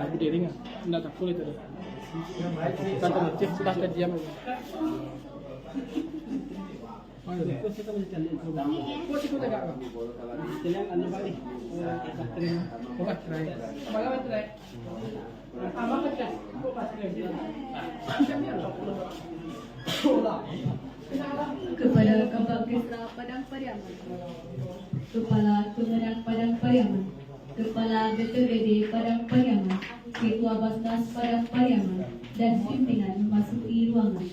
Berdiri nggak? Nggak takut itu. Kan terlihat sudah kejam. Kepada Kabak Kesra Padang Pariaman, Kepala Kemenang Padang Pariaman, Kepala BPBD Padang Pariaman, Ketua Basnas Padang Pariaman, dan pimpinan memasuki ruangan.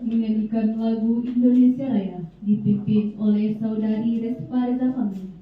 Menyanyikan lagu Indonesia Raya dipimpin oleh Saudari Respa Reza Fahmi.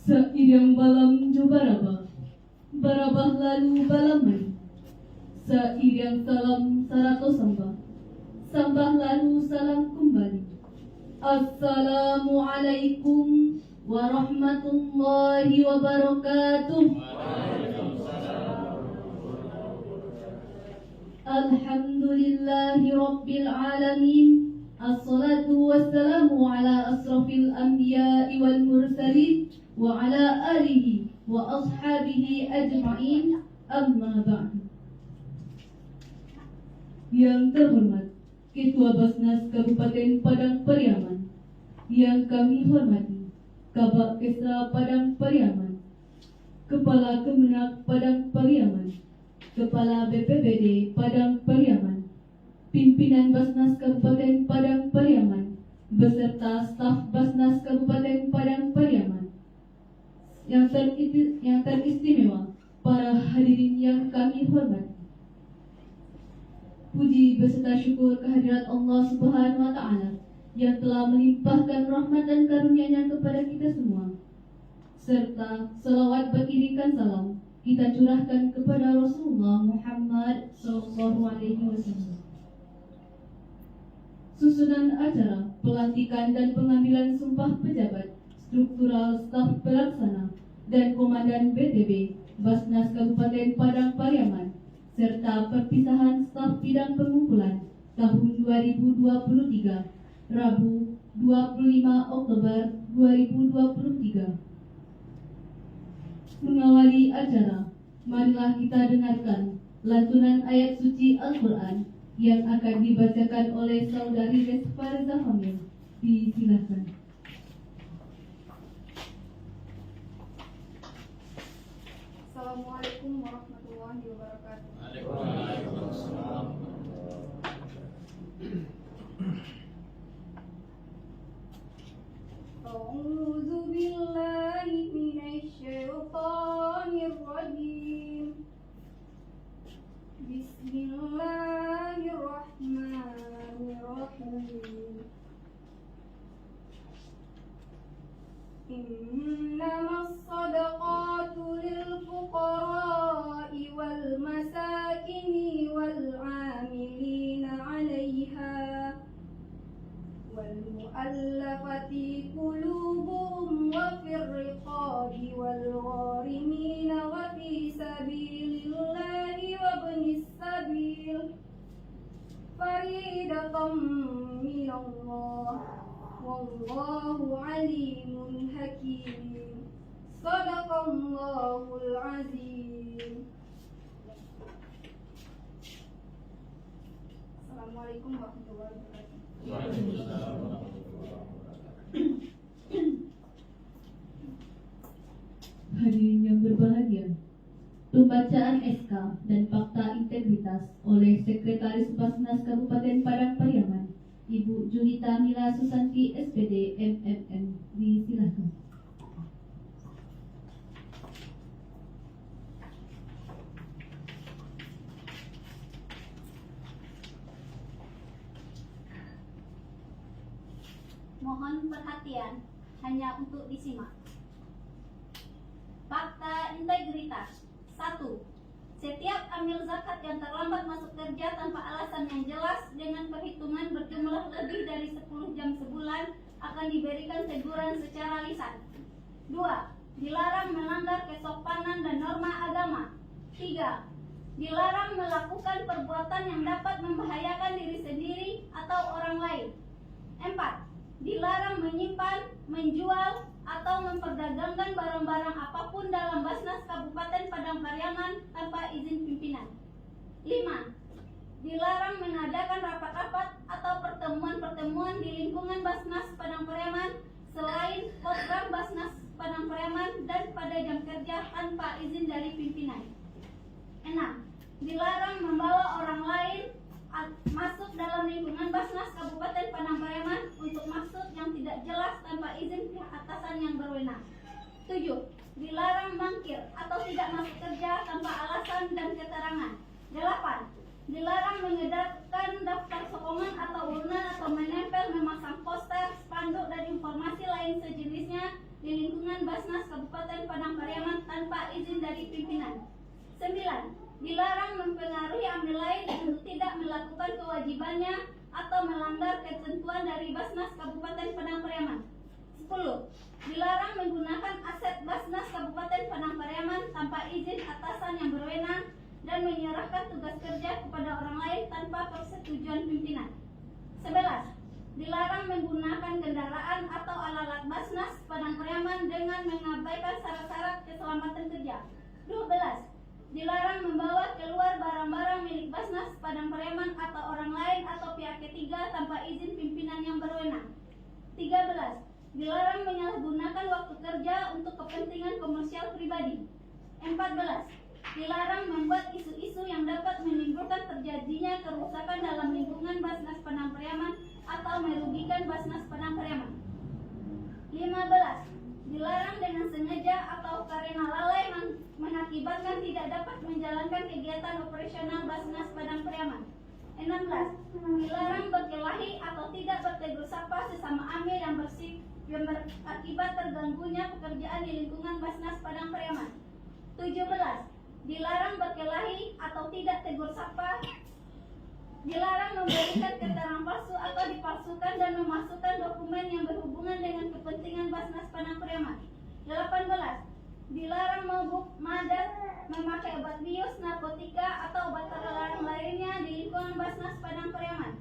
Seirang balam ju barabah, barabah lalu balaman. Seirang salam sarato sambah, sambah lalu salam kembali. Assalamualaikum warahmatullahi wabarakatuh. Alhamdulillahi rabbil alamin. Assalatu wassalamu ala asrafil anbiya'i wal mursalin wa ala alihi wa ashabihi ajma'in, amma ba'du. Yang terhormat Ketua Basnas Kabupaten Padang Pariaman, yang kami hormati Kabak Kesra Padang Pariaman, Kepala Kemenang Padang Pariaman, Kepala BPBD Padang Pariaman, pimpinan Basnas Kabupaten Padang Pariaman, beserta staf Basnas Kabupaten Padang Pariaman, yang teristimewa, para hadirin yang kami hormati. Puji beserta syukur kehadirat Allah Subhanahu wa Ta'ala yang telah melimpahkan rahmat dan karunia-Nya kepada kita semua, serta selawat beriringan salam kita curahkan kepada Rasulullah Muhammad SAW. Susunan acara pelantikan dan pengambilan sumpah pejabat struktural staf pelaksana dan komandan BTB Basnas Kabupaten Padang Pariaman, serta perpisahan staf bidang pengumpulan tahun 2023, Rabu 25 Oktober 2023. Mengawali acara, marilah kita dengarkan lantunan ayat suci Al-Quran yang akan dibacakan oleh Saudari Resfarza Hamil. Disilahkan. Assalamualaikum warahmatullahi wabarakatuh. Waalaikumsalam. A'udzu billahi minasy syaithanir rajim. Bismillahirrahmanirrahim. Innamas shadaqatu lil fuqara'i wal masakini wal 'amilina 'alaiha wal mu'allafati qulubuhum wa fir riqabi wal gharimina wa fi sabilillahi wa ibnis sabil faridatan minallah wallahu alimun hakim. Sadaqallahul azim. Assalamualaikum warahmatullahi wabarakatuh. Hadirin yang berbahagia, pembacaan SK dan Fakta Integritas oleh Sekretaris Basnas Kabupaten Padang Pariaman, Ibu Julita Mila Susanti SPD MMM. Disilahkan. Mohon perhatian, hanya untuk disimak. Fakta integritas. 1. Setiap amil zakat yang terlambat masuk kerja tanpa alasan yang jelas dengan perhitungan berjumlah lebih dari 10 jam sebulan akan diberikan teguran secara lisan. 2. Dilarang melanggar kesopanan dan norma agama. 3. Dilarang melakukan perbuatan yang dapat membahayakan diri sendiri atau orang lain. 4. Dilarang menyimpan, menjual, atau memperdagangkan barang-barang apapun dalam Basnas Kabupaten Padang Pariaman tanpa izin pimpinan. 5. Dilarang mengadakan rapat-rapat atau pertemuan-pertemuan di lingkungan Basnas Padang Pariaman selain program Basnas Padang Pariaman dan pada jam kerja tanpa izin dari pimpinan. 6. Dilarang membawa orang lain masuk dalam lingkungan Basnas Kabupaten Padang Pariaman untuk maksud yang tidak jelas tanpa izin pihak atasan yang berwenang. 7. Dilarang mangkir atau tidak masuk kerja tanpa alasan dan keterangan. 8. Dilarang mengedarkan daftar sokongan atau urunan atau menempel, memasang poster, spanduk dan informasi lain sejenisnya di lingkungan Basnas Kabupaten Padang Pariaman tanpa izin dari pimpinan. 9. Dilarang mempengaruhi amil lain untuk tidak melakukan kewajibannya atau melanggar ketentuan dari Basnas Kabupaten Padang Pariaman. 10. Dilarang menggunakan aset Basnas Kabupaten Padang Pariaman tanpa izin atasan yang berwenang dan menyerahkan tugas kerja kepada orang lain tanpa persetujuan pimpinan. 11. Dilarang menggunakan kendaraan atau alat Basnas Padang Pariaman dengan mengabaikan syarat-syarat keselamatan kerja. 12. Dilarang membawa keluar barang-barang milik Basnas Padang Pariaman atau orang lain atau pihak ketiga tanpa izin pimpinan yang berwenang. 13. Dilarang menyalahgunakan waktu kerja untuk kepentingan komersial pribadi. 14. Dilarang membuat isu-isu yang dapat menimbulkan terjadinya kerusakan dalam lingkungan Basnas Padang Pariaman atau merugikan Basnas Padang Pariaman. 15. Dilarang dengan sengaja atau karena lalai mengakibatkan tidak dapat menjalankan kegiatan operasional Basnas Padang Pariaman. 16. Dilarang berkelahi atau tidak bertegur sapa sesama amil yang berakibat terganggunya pekerjaan di lingkungan Basnas Padang Pariaman. 17. Dilarang berkelahi atau tidak tegur sapa. Dilarang memberikan keterangan palsu atau dipalsukan dan memasukkan dokumen yang berhubungan dengan kepentingan Basnas Padang Pariaman. 18. Dilarang mabuk, madat, memakai obat bius, narkotika, atau obat terlarang lainnya di lingkungan Basnas Padang Pariaman.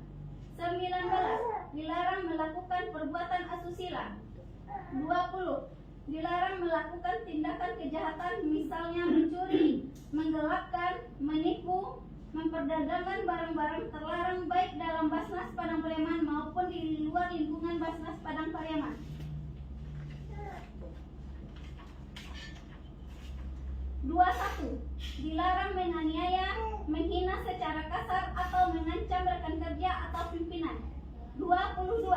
19. Dilarang melakukan perbuatan asusila. 20. Dilarang melakukan tindakan kejahatan misalnya mencuri, menggelapkan, menipu, memperdagangkan barang-barang terlarang baik dalam Basnas Padang Pariaman maupun di luar lingkungan Basnas Padang Pariaman. 21. Dilarang menganiaya, menghina secara kasar atau mengancam rekan kerja atau pimpinan. 22.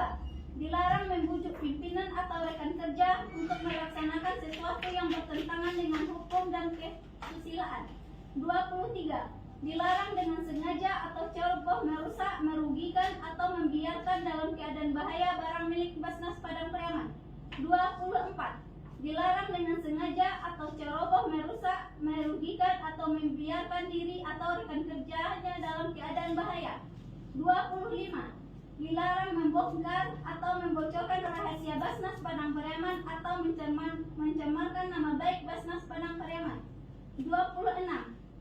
Dilarang membujuk pimpinan atau rekan kerja untuk melaksanakan sesuatu yang bertentangan dengan hukum dan kesusilaan. 23. Dilarang dengan sengaja atau ceroboh merusak, merugikan atau membiarkan dalam keadaan bahaya barang milik Basnas Padang Pariaman. 24. Dilarang dengan sengaja atau ceroboh merusak, merugikan atau membiarkan diri atau rekan kerjanya dalam keadaan bahaya. 25. Dilarang membongkar atau membocorkan rahasia Basnas Padang Pariaman atau mencemarkan nama baik Basnas Padang Pariaman. 26.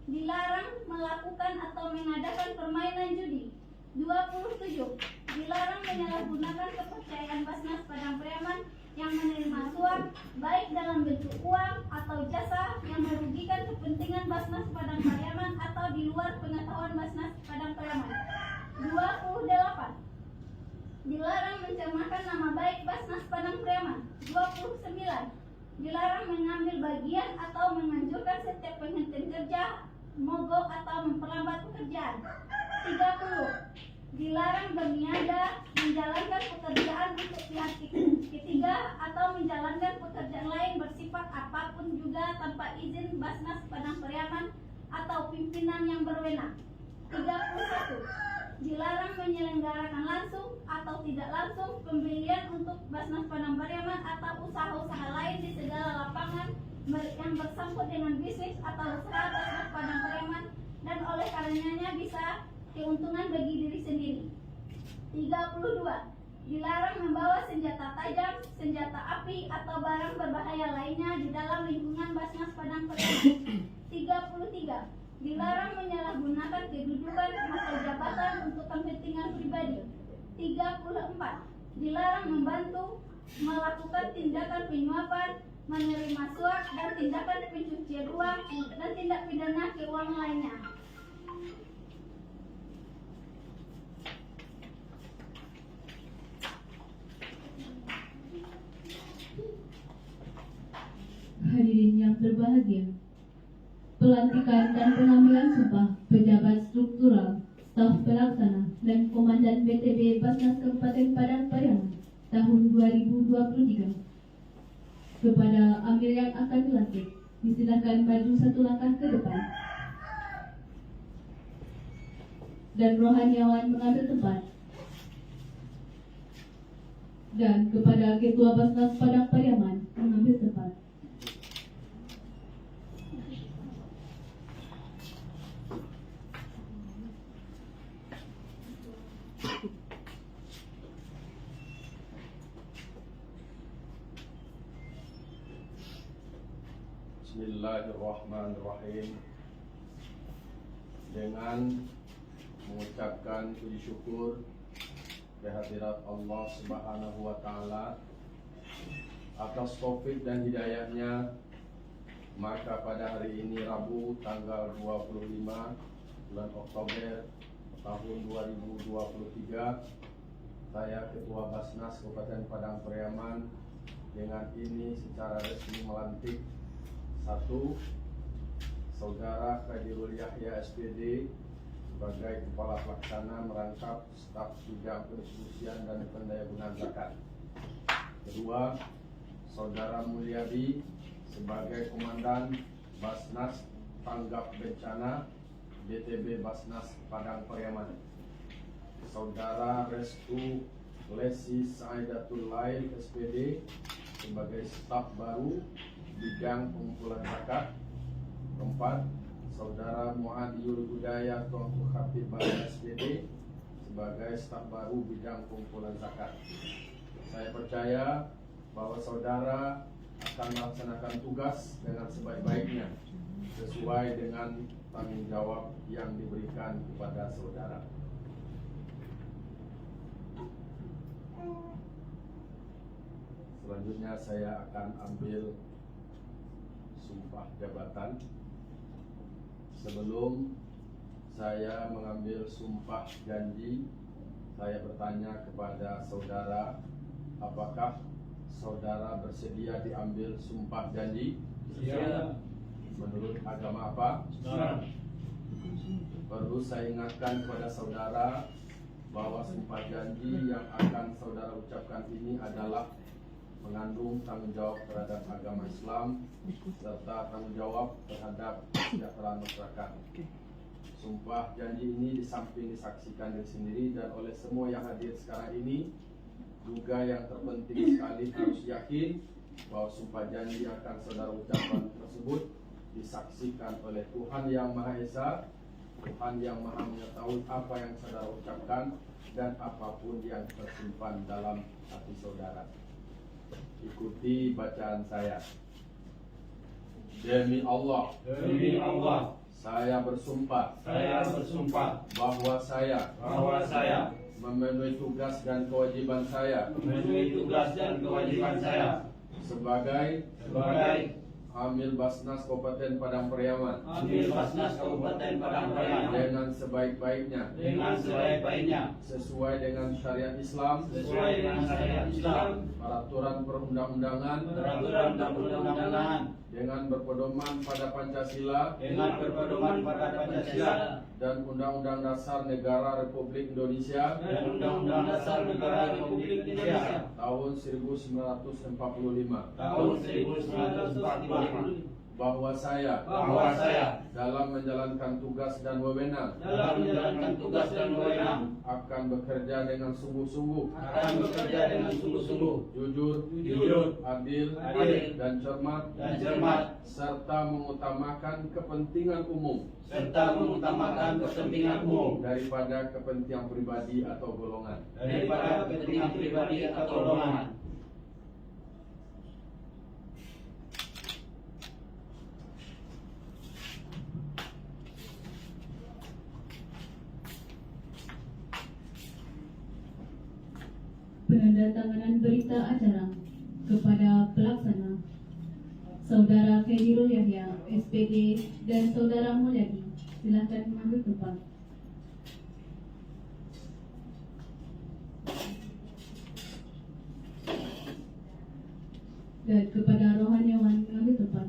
Dilarang melakukan atau mengadakan permainan judi. 27. Dilarang menyalahgunakan kepercayaan Basnas Padang Pariaman yang menerima suap baik dalam bentuk uang atau jasa yang merugikan kepentingan Basnas Padang Pariaman atau di luar pengetahuan Basnas Padang Pariaman. 28. Dilarang mencemarkan nama baik Basnas Padang Pariaman. 29. Dilarang mengambil bagian atau menganjurkan setiap penghentian kerja, mogok atau memperlambat pekerjaan. 30. Dilarang berniaga, menjalankan pekerjaan untuk pihak ketiga atau menjalankan pekerjaan lain bersifat apapun juga tanpa izin Basnas Padang Pariaman atau pimpinan yang berwenang. 31. Dilarang menyelenggarakan langsung atau tidak langsung pembelian untuk Basnas Padang Pariaman atau usaha-usaha lain di segala lapangan yang bersangkut dengan bisnis atau usaha Basnas Padang Pariaman dan oleh karenanya bisa keuntungan bagi diri sendiri. 32. Dilarang membawa senjata tajam, senjata api atau barang berbahaya lainnya di dalam lingkungan Basnas Padang Pariaman. 33. Dilarang menyalahgunakan kedudukan atau jabatan untuk kepentingan pribadi. 34. Dilarang membantu, melakukan tindakan penyuapan, menerima suap dan tindakan pencucian uang dan tindak pidana keuangan lainnya. Hadirin yang berbahagia, pelantikan dan pengambilan sumpah pejabat struktural, staf pelaksana, dan komandan BTB Basnas Kabupaten Padang Pariaman tahun 2023. Kepada amir yang akan dilantik, disilakan maju satu langkah ke depan. Dan rohaniawan mengambil tempat. Dan kepada Ketua Basnas Padang Pariaman mengambil tempat. Bismillahirrahmanirrahim. Dengan mengucapkan puji syukur kehadirat Allah Subhanahu wa Ta'ala atas taufik dan hidayahnya, maka pada hari ini Rabu tanggal 25 bulan Oktober tahun 2023, saya Ketua Basnas Kabupaten Padang Pariaman dengan ini secara resmi melantik 1. Saudara Khairul Yahya SPD sebagai Kepala Pelaksana merangkap staf bidang pendistribusian dan pendayagunaan zakat. 2. Saudara Mulyadi sebagai Komandan Basnas Tanggap Bencana BTB Basnas Padang Pariaman. Saudara Restu Lesi Saidatul Lail SPD sebagai staf baru bidang pengumpulan zakat. 4. Saudara Muhadiul Budaya Tuanku Khatib Badan SPD sebagai staf baru bidang pengumpulan zakat. Saya percaya bahwa saudara akan melaksanakan tugas dengan sebaik-baiknya sesuai dengan tanggung jawab yang diberikan kepada saudara. Selanjutnya saya akan ambil sumpah jabatan. Sebelum saya mengambil sumpah janji, saya bertanya kepada saudara, apakah saudara bersedia diambil sumpah janji? Siap. Menurut agama apa? Islam. Perlu saya ingatkan kepada saudara bahwa sumpah janji yang akan saudara ucapkan ini adalah mengandung tanggung jawab terhadap agama Islam serta tanggung jawab terhadap kesejahteraan masyarakat. Sumpah janji ini di samping disaksikan diri sendiri dan oleh semua yang hadir sekarang ini, juga yang terpenting sekali harus yakin bahwa sumpah janji yang akan saudara ucapkan tersebut disaksikan oleh Tuhan yang Maha Esa, Tuhan yang Maha mengetahui apa yang saudara ucapkan dan apapun yang tersimpan dalam hati saudara. Ikuti bacaan saya. Demi Allah, Demi Allah, saya bersumpah saya bersumpah bahwa saya bahwa saya memenuhi tugas dan kewajiban saya memenuhi tugas dan kewajiban saya sebagai sebagai Amil Basnas Kabupaten Padang Pariaman Amil Basnas Kabupaten Padang Pariaman dengan sebaik-baiknya, dengan sebaik-baiknya, sesuai dengan syariat Islam, sesuai dengan syariat Islam, peraturan perundang-undangan, peraturan dan perundang-undangan, dengan berpedoman pada Pancasila dengan berpedoman pada Pancasila dan Undang-Undang Dasar Negara Republik Indonesia dan Undang-Undang Dasar Negara Republik Indonesia tahun 1945, tahun 1945, bahwa saya dalam menjalankan tugas dan wewenang dalam menjalankan tugas dan wewenang akan bekerja dengan sungguh-sungguh, akan bekerja dengan sungguh-sungguh, jujur, adil, dan cermat, serta mengutamakan kepentingan umum serta mengutamakan kepentingan umum daripada kepentingan pribadi atau golongan. daripada kepentingan pribadi atau golongan. Penandatanganan berita acara kepada pelaksana Saudara Khairul Yahya, SPD, dan Saudara Mulyadi. Silakan mengambil tempat. Dan kepada rohaniawan mengambil tempat.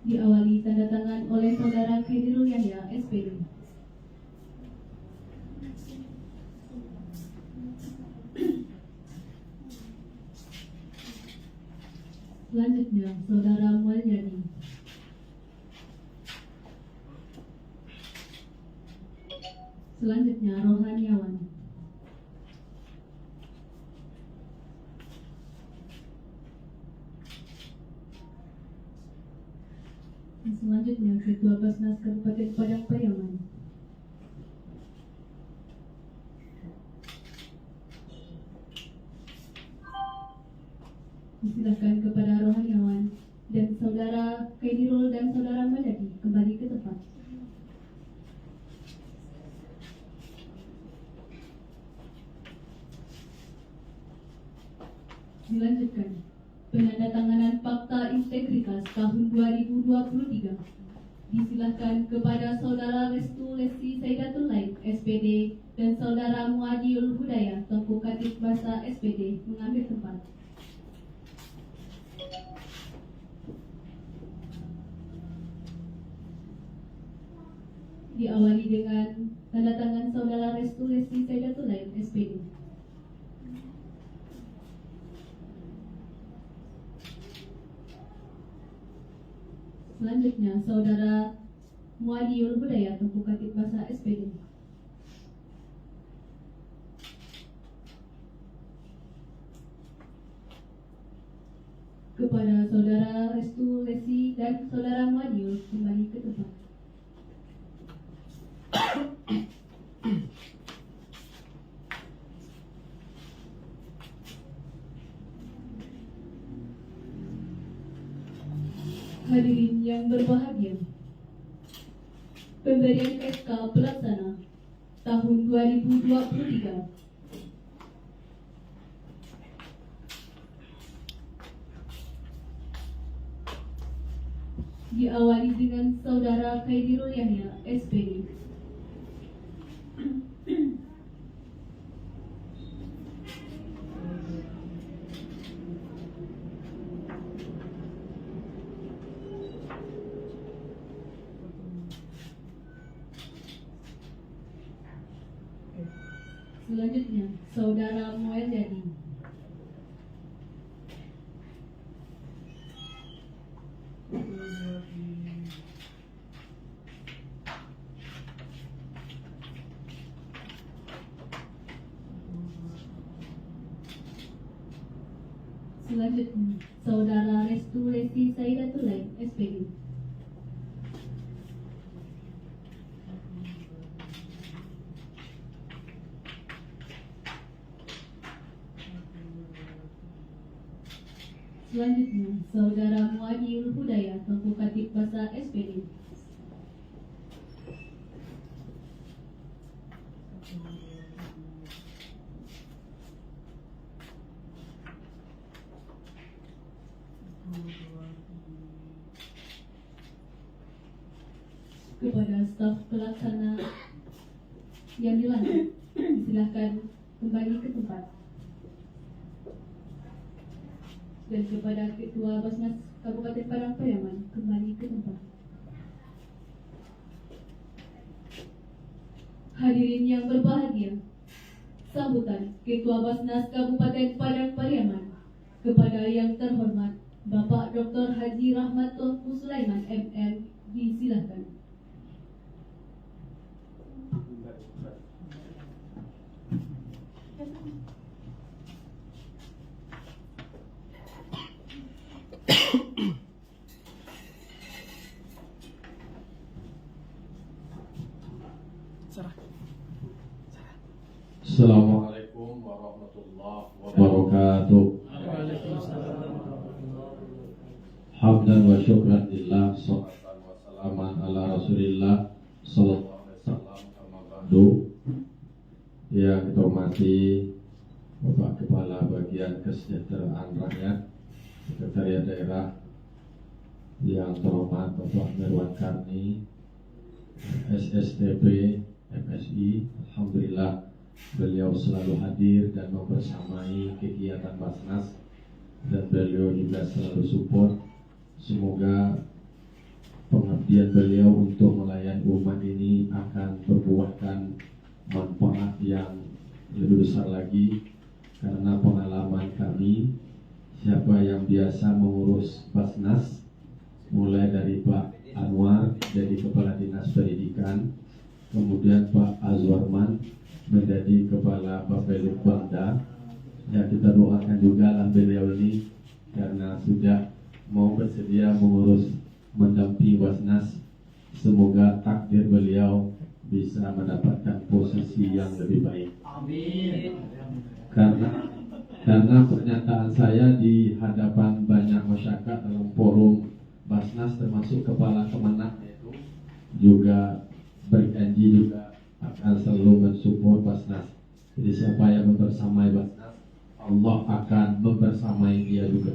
Diawali tanda tangan oleh Saudara Khairul Yahya, SPD. Selanjutnya, Saudara Mulyadi. Selanjutnya, rohaniawan. Selanjutnya, Ketua Basnas Kabupaten Padang Pariaman. Silakan kepada rohaniawan dan Saudara Khairul dan Saudara Mulyadi kembali ke tempat. Dilanjutkan. Penandatanganan Fakta Integritas tahun 2023. Disilahkan kepada Saudara Restu Lesti Saidatul Laib, SPD, dan Saudara Muadiul Hudayah, Tokoh Khatib Bahasa SPD, mengambil tempat. Diawali dengan tanda tangan Saudara Restu Lesti Saidatul Laib, SPD. Selanjutnya, Saudara Muadiul Hudayah, Tokoh Khatib Bahasa SPD. Kepada Saudara Restu Lesti dan Saudara Muadiul kembali ke tempat. Hadirin yang berbahagia, pemberian SK Pelaksana tahun 2023 diawali dengan Saudara Khairul Yahya, SPD. Selanjutnya, Saudara Moel Jadi. Selanjutnya, Saudara Restu Lesti Saidatullah, SPD. Selanjutnya, Saudara Muadiul Hudayah, Tengku Khatib Basa, SPD. Kepada staf pelaksana yang dilantik, silakan kembali ke tempat. Dan kepada Ketua Basnas Kabupaten Padang Pariaman, kembali ke tempat. Hadirin yang berbahagia, sambutan Ketua Basnas Kabupaten Padang Pariaman kepada yang terhormat Bapak Dr. Haji Rahmat Tuanku Sulaiman MM, disilakan. Assalamualaikum warahmatullahi wabarakatuh. Hamdan wa syukran lillah, salatan wa salaman ala rasulillah sallallahu alaihi wasallam, amma ba'du. Yang kita hormati Bapak Kepala Bagian Kesejahteraan Rakyat Sekretariat Daerah, yang terhormat Bapak Mirwan Karni, SSTP MSI, alhamdulillah beliau selalu hadir dan membersamai kegiatan Basnas, dan beliau juga selalu support. Semoga pengabdian beliau untuk melayani umat ini akan berbuahkan manfaat yang lebih besar lagi, karena pengalaman kami, siapa yang biasa mengurus Basnas, mulai dari Pak Anwar jadi Kepala Dinas Pendidikan, kemudian Pak Azwarman menjadi Kepala Bapeluk Bangda. Ya, kita doakan juga lah beliau ini, karena sudah mau bersedia mengurus mendampingi Basnas. Semoga takdir beliau bisa mendapatkan posisi yang lebih baik. Amin. Karena pernyataan saya di hadapan banyak masyarakat dalam forum Basnas, termasuk Kepala Kemenak, itu juga berjanji juga akan selalu mensupport Basnas. Jadi siapa yang membersamai Basnas, Allah akan membersamai dia juga.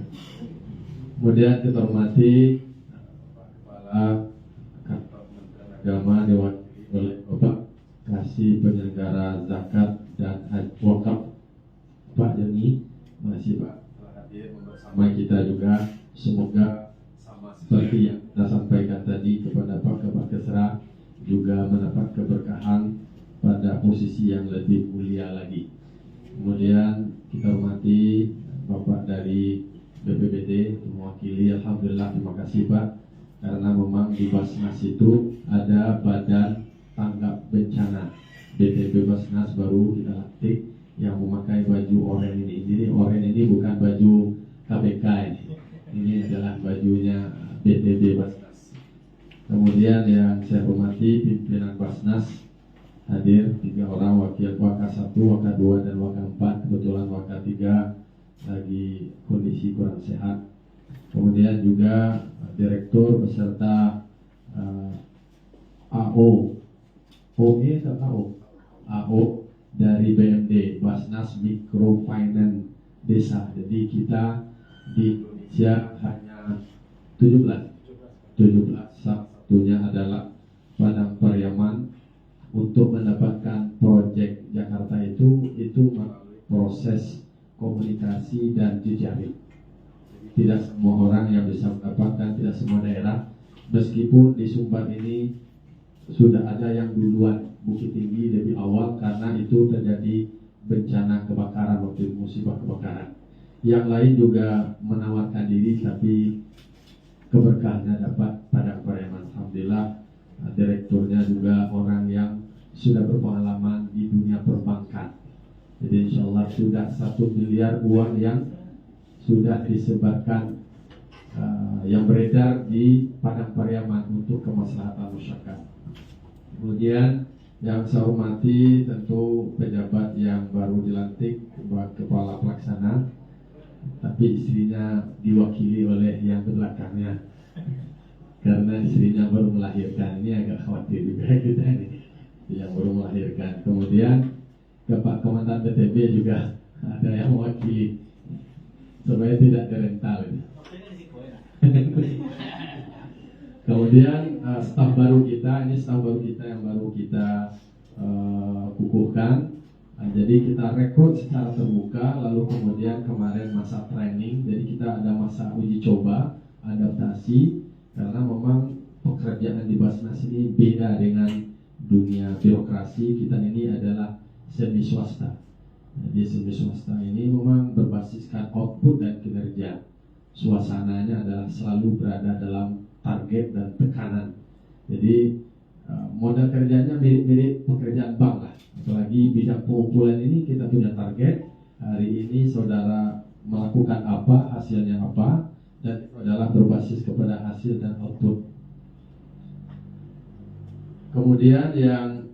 Kemudian kita hormati Pak Kepala Kantor Kementerian Agama diwakili oleh Bapak Kasih Penyelenggara Zakat dan Haji Wakaf, Pak Joni. Masih Pak telah hadir membersamai kita juga. Semoga sama seperti yang kita sampaikan tadi kepada Pak Kepala Kesra, juga mendapat keberkahan pada posisi yang lebih mulia lagi. Kemudian kita hormati Bapak dari BPBD mewakili, alhamdulillah, terima kasih Pak, karena memang di Basnas itu ada Badan Tanggap Bencana, BTP Basnas baru kita latih yang memakai baju oranye ini. Jadi oranye ini bukan baju KPK ini adalah bajunya BTP Basnas. Kemudian yang saya hormati pimpinan Basnas, hadir 3 orang, wakil Waka 1, Waka 2, dan Waka 4. Kebetulan Waka 3 lagi kondisi kurang sehat. kemudian juga direktur beserta AO, OE atau AO dari BMD, Basnas Microfinance Desa. Jadi kita di Indonesia hanya 17, salah satunya adalah Padang Pariaman. Untuk mendapatkan proyek Jakarta itu melalui proses komunikasi dan jejaring. Tidak semua orang yang bisa mendapatkan, tidak semua daerah. Meskipun di Sumbar ini sudah ada yang duluan, Bukit Tinggi lebih awal karena itu terjadi bencana kebakaran waktu musibah kebakaran. Yang lain juga menawarkan diri, tapi keberkahannya dapat Padang Pariaman. Alhamdulillah, direkturnya juga orang yang sudah berpengalaman di dunia perbankan. Jadi insya Allah sudah 1 miliar uang yang sudah disebarkan, yang beredar di Padang Pariaman untuk kemaslahatan masyarakat. Kemudian yang saya hormati tentu pejabat yang baru dilantik, kepala pelaksana, tapi istrinya diwakili oleh yang di belakangnya karena istrinya baru melahirkan. Ini agak khawatir juga kita ini yang baru melahirkan. Kemudian ke Pak Komandan BTB juga ada yang mewakili supaya tidak terental. Kemudian staf baru kita, ini staf baru kita yang baru kita kukuhkan. Jadi kita rekrut secara terbuka, lalu kemudian kemarin masa training. Jadi kita ada masa uji coba, adaptasi, karena memang pekerjaan di Basnas ini beda dengan dunia birokrasi. Kita ini adalah semi swasta. Jadi semi swasta ini memang berbasiskan output dan kinerja. Suasananya adalah selalu berada dalam target dan tekanan. Jadi model kerjanya mirip-mirip pekerjaan bank lah. Apalagi bidang pengumpulan ini kita punya target. Hari ini saudara melakukan apa, hasilnya apa, dan itu adalah berbasis kepada hasil dan output. Kemudian yang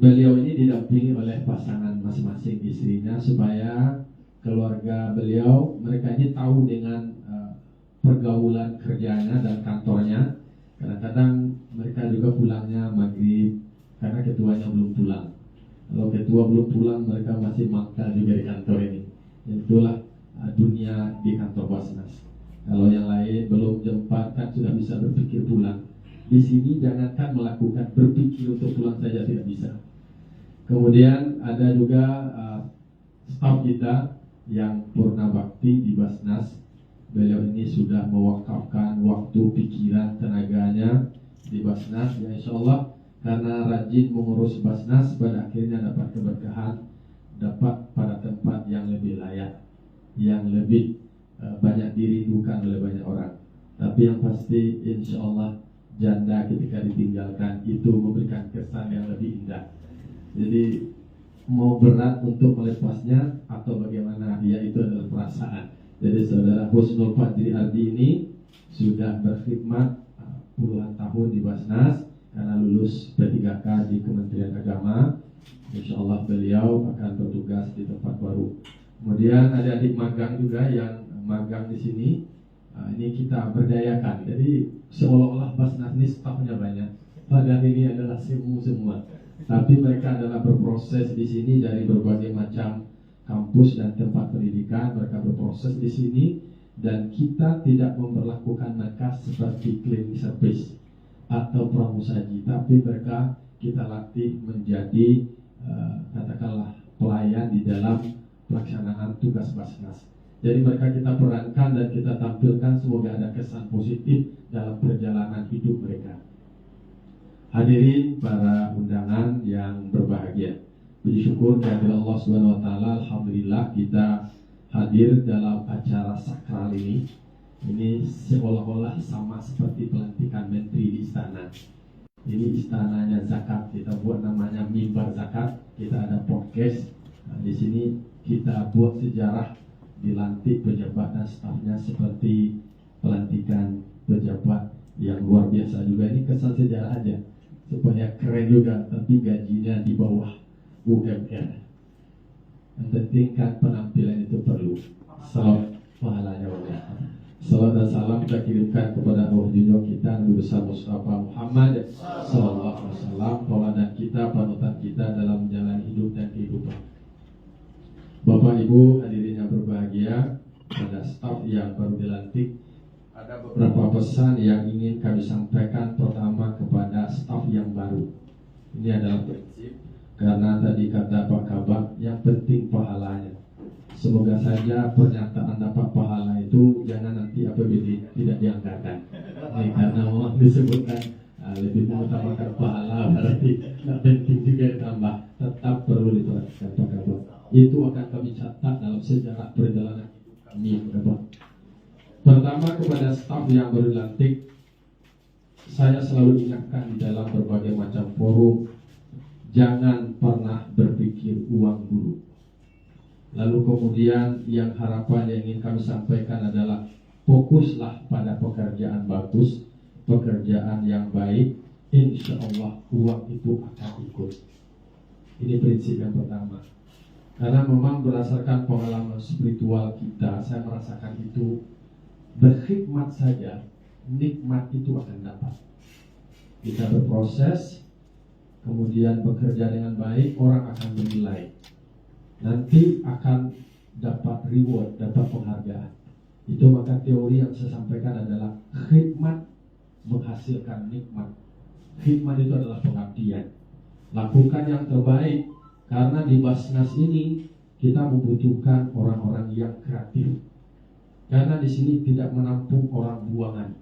beliau ini didampingi oleh pasangan masing-masing istrinya supaya keluarga beliau, mereka ini tahu dengan pergaulan kerjanya dan kantornya. Kadang-kadang mereka juga pulangnya maghrib karena ketuanya belum pulang. Kalau ketua belum pulang, mereka masih mangkal juga di kantor ini. Itulah dunia di kantor Basnas. Kalau yang lain belum jam 4 kan sudah bisa berpikir pulang. Di sini jangankan melakukan, berpikir untuk pulang saja tidak bisa. Kemudian ada juga staf kita yang purna bakti di Basnas. Beliau ini sudah mewakafkan waktu, pikiran, tenaganya di Basnas. Ya insya Allah karena rajin mengurus Basnas, pada akhirnya dapat keberkahan, dapat pada tempat yang lebih layak, yang lebih banyak dirindukan oleh banyak orang. Tapi yang pasti insya Allah janda ketika ditinggalkan itu memberikan kesan yang lebih indah. Jadi mau berat untuk melepasnya atau bagaimana, ya itu adalah perasaan. Jadi saudara Husnul Fadri Ardi ini sudah berkhidmat puluhan tahun di Basnas karena lulus P3K di Kementerian Agama. Insya Allah beliau akan bertugas di tempat baru. Kemudian ada adik magang juga yang magang di sini. Ini kita berdayakan. Jadi seolah-olah Basnas ini stafnya banyak, padahal ini adalah semua. Tapi mereka adalah berproses di sini dari berbagai macam kampus dan tempat pendidikan. Mereka berproses di sini dan kita tidak memperlakukan mereka seperti cleaning service atau pramusaji, tapi mereka kita latih menjadi katakanlah pelayan di dalam pelaksanaan tugas Basnas. Jadi mereka kita perankan dan kita tampilkan, semoga ada kesan positif dalam perjalanan hidup mereka. Hadirin para undangan yang berbahagia, puji syukur kehadirat Allah Subhanahu wa taala. Alhamdulillah kita hadir dalam acara sakral ini. Ini seolah-olah sama seperti pelantikan menteri di istana. Ini istananya zakat, kita buat namanya mimbar zakat. Kita ada podcast. Di sini kita buat sejarah, dilantik pejabat dan stafnya seperti pelantikan pejabat yang luar biasa juga. Ini kesan sejarah aja supaya keren juga, tapi gajinya di bawah UMR. Yang penting kan penampilan itu perlu. Salam pahalanya. Salam dan salam kita kirimkan kepada roh junjung kita Nabi besar Mustafa Muhammad sallallahu alaihi wasallam, tauladan kita, panutan kita dalam menjalani hidup dan kehidupan. Bapak Ibu hadirin yang berbahagia, pada staf yang baru dilantik, ada beberapa pesan yang ingin kami sampaikan. Pertama kepada staf yang baru. Ini adalah prinsip, karena tadi kata Pak Kabak, yang penting pahalanya. Semoga saja pernyataan dapat pahala itu jangan nanti APBD tidak dianggarkan. Ini karena memang disebutkan lebih mengutamakan pahala, berarti tidak penting juga ditambah. Tetap perlu diperhatikan Pak Kabak. Itu akan kami catat dalam sejarah perjalanan hidup kami Pak Kabak. Pertama kepada staf yang baru dilantik, saya selalu ingatkan di dalam berbagai macam forum, jangan pernah berpikir uang dulu. Lalu kemudian yang harapan yang ingin kami sampaikan adalah fokuslah pada pekerjaan bagus, pekerjaan yang baik, insya Allah uang itu akan ikut. Ini prinsip yang pertama. Karena memang berdasarkan pengalaman spiritual kita, saya merasakan itu, berkhidmat saja, nikmat itu akan dapat. Kita berproses, kemudian bekerja dengan baik, orang akan menilai. Nanti akan dapat reward, dapat penghargaan. Itu maka teori yang saya sampaikan adalah khidmat menghasilkan nikmat. Khidmat itu adalah pengabdian. Lakukan yang terbaik, karena di Basnas ini kita membutuhkan orang-orang yang kreatif. Karena di sini tidak menampung orang buangan.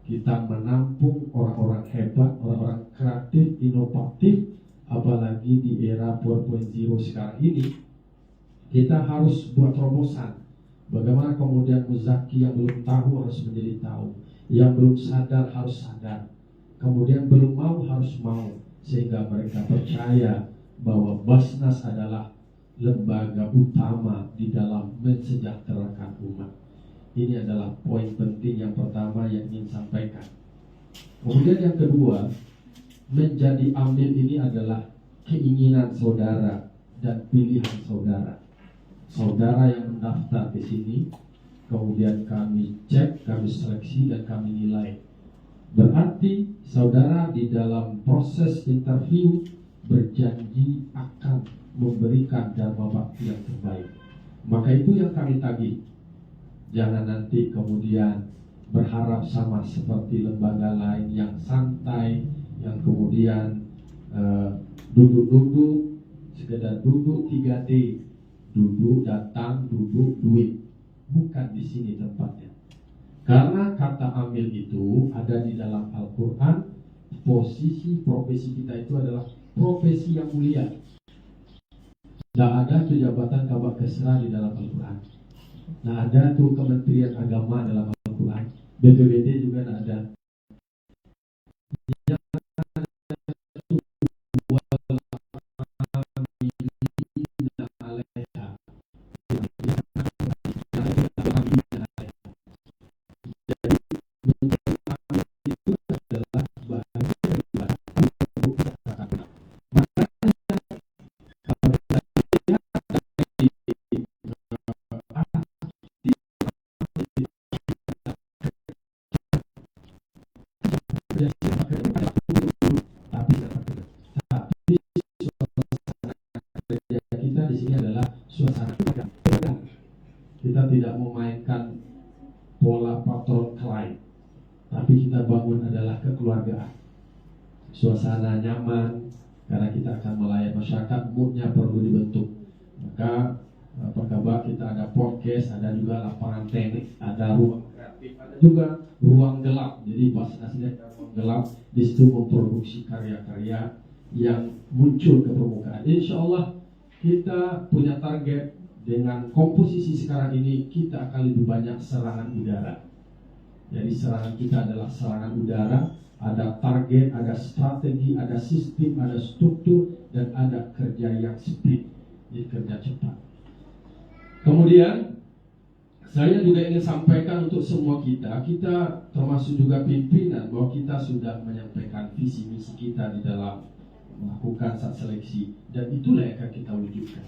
Kita menampung orang-orang hebat, orang-orang kreatif, inovatif. Apalagi di era 4.0 sekarang ini, kita harus buat terobosan. Bagaimana kemudian muzaki yang belum tahu harus menjadi tahu, yang belum sadar harus sadar, kemudian belum mau harus mau, sehingga mereka percaya bahwa Basnas adalah lembaga utama di dalam mensejahterakan umat. Ini adalah poin penting yang pertama yang ingin sampaikan. Kemudian yang kedua, menjadi amil ini adalah keinginan saudara dan pilihan saudara. Saudara yang mendaftar di sini, kemudian kami cek, kami seleksi, dan kami nilai. Berarti saudara di dalam proses interview berjanji akan memberikan dharma bakti yang terbaik. Maka itu yang kami tagih. Jangan nanti kemudian berharap sama seperti lembaga lain yang santai, yang kemudian duduk-duduk, sekedar duduk 3D, duduk, datang, duduk, duit. Bukan di sini tempatnya. Karena kata amil itu ada di dalam Al-Quran. Posisi profesi kita itu adalah profesi yang mulia. Tidak ada tuh jabatan kabak kesra di dalam Al-Quran. Nah ada tuh Kementerian Agama dalam Al-Quran. BPBD juga tidak ada. Kita di sini adalah suasana pegang. Kita tidak memainkan pola patron klien, tapi kita bangun adalah kekeluargaan. Suasana nyaman, karena kita akan melayani masyarakat, moodnya perlu dibentuk. Maka apa kabar, kita ada podcast, ada juga lapangan tenis, ada ruang kreatif, ada juga ruang gelap. Jadi bahasanya ruang gelap, di situ memproduksi karya-karya yang muncul ke permukaan. Insya Allah kita punya target dengan komposisi sekarang ini, kita akan lebih banyak serangan udara. Jadi serangan kita adalah serangan udara, ada target, ada strategi, ada sistem, ada struktur, dan ada kerja yang speed, jadi kerja cepat. Kemudian saya juga ingin sampaikan untuk semua kita termasuk juga pimpinan, bahwa kita sudah menyampaikan visi misi kita di dalam melakukan saat seleksi, dan itulah yang akan kita wujudkan.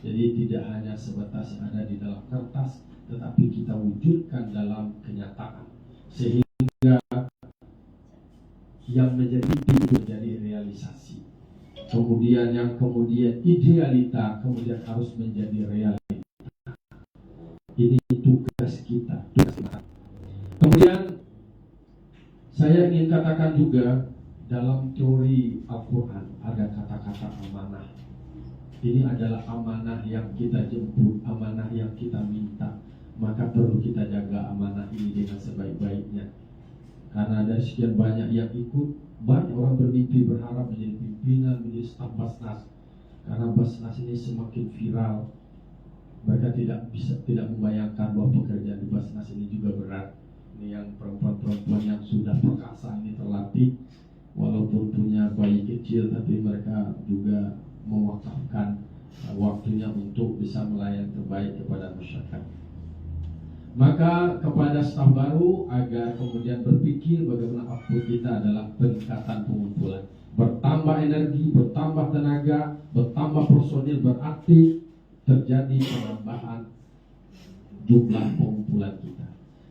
Jadi tidak hanya sebatas ada di dalam kertas, tetapi kita wujudkan dalam kenyataan, sehingga yang menjadi itu menjadi realisasi. Kemudian yang kemudian idealita kemudian harus menjadi realita. Ini tugas kita, tugas kita. Kemudian saya ingin katakan juga dalam teori Al-Quran ada kata-kata amanah. Ini adalah amanah yang kita jemput, amanah yang kita minta. Maka perlu kita jaga amanah ini dengan sebaik-baiknya. Karena ada sekian banyak yang ikut, banyak orang bermimpi berharap menjadi pimpinan, menjadi staf Basnas. Karena Basnas ini semakin viral, mereka tidak membayangkan bahwa pekerjaan di Basnas ini juga berat. Ini yang perempuan-perempuan yang sudah perkasa ini terlatih, walaupun punya bayi kecil, tapi mereka juga mewakafkan waktunya untuk bisa melayani terbaik kepada masyarakat. Maka kepada staf baru agar kemudian berpikir bagaimana output kita adalah peningkatan pengumpulan. Bertambah energi, bertambah tenaga, bertambah personil, berarti terjadi penambahan jumlah pengumpulan kita.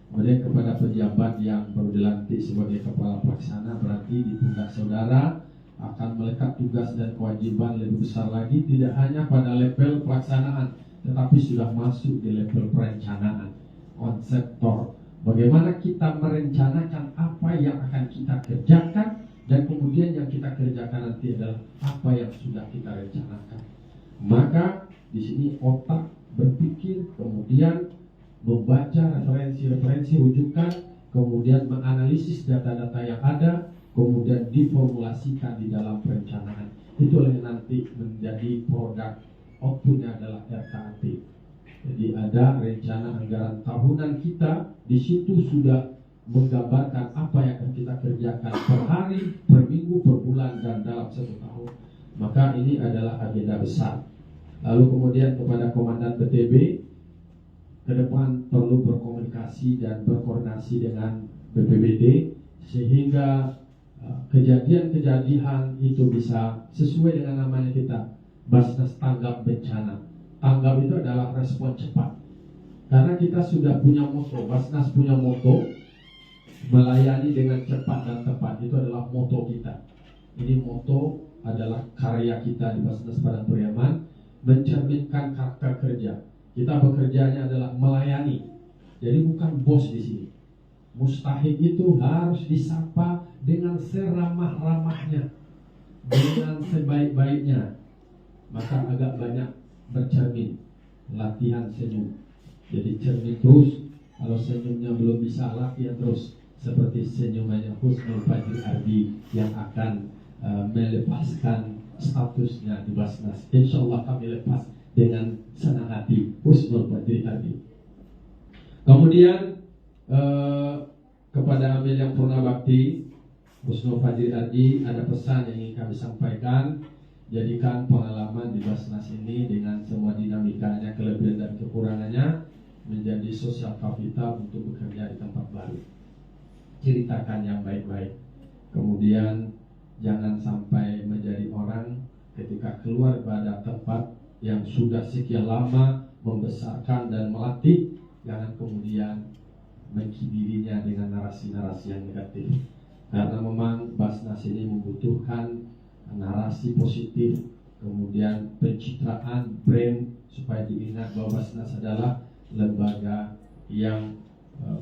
Kemudian kepada pejabat yang baru dilantik sebagai kepala pelaksana, berarti di pundak saudara akan melekat tugas dan kewajiban lebih besar lagi, tidak hanya pada level pelaksanaan, tetapi sudah masuk di level perencanaan, konseptor. Bagaimana kita merencanakan apa yang akan kita kerjakan, dan kemudian yang kita kerjakan nanti adalah apa yang sudah kita rencanakan. Maka di sini otak berpikir, kemudian membaca referensi-referensi rujukan, kemudian menganalisis data-data yang ada, kemudian diformulasikan di dalam perencanaan. Itulah yang nanti menjadi produk outputnya adalah RKAT. Jadi ada rencana anggaran tahunan kita, di situ sudah menggambarkan apa yang akan kita kerjakan per hari, per minggu, per bulan, dan dalam 1 tahun. Maka ini adalah agenda besar. Lalu kemudian kepada Komandan BTB, ke depan perlu berkomunikasi dan berkoordinasi dengan BPBD sehingga kejadian-kejadian itu bisa sesuai dengan namanya kita, Basnas tanggap bencana. Tanggap itu adalah respon cepat. Karena kita sudah punya moto, Basnas punya moto, melayani dengan cepat dan tepat. Itu adalah moto kita. Ini moto adalah karya kita di Basnas Padang Pariaman, mencerminkan karakter kerja. Kita bekerjanya adalah melayani. Jadi bukan bos di sini. Mustahik itu harus disapa dengan seramah-ramahnya, dengan sebaik-baiknya. Maka agak banyak bercermin, latihan senyum. Jadi cermin terus. Kalau senyumnya belum bisa, latihan terus. Seperti senyumannya Husnul Fadri Ardi yang akan melepaskan statusnya di Basnas. Insya Allah kami lepas dengan senang hati, Husnul Fadri Ardi. Kemudian kepada Amil yang purna bakti, Husnul Fadri Ardi, ada pesan yang ingin kami sampaikan. Jadikan pengalaman di Basnas ini dengan semua dinamikanya, kelebihan dan kekurangannya menjadi sosial kapital untuk bekerja di tempat baru. Ceritakan yang baik-baik. Kemudian jangan sampai menjadi orang ketika keluar pada tempat yang sudah sekian lama membesarkan dan melatih, jangan kemudian mengkibirinya dengan narasi-narasi yang negatif. Karena memang Basnas ini membutuhkan narasi positif, kemudian pencitraan brand supaya diingat bahwa Basnas adalah lembaga yang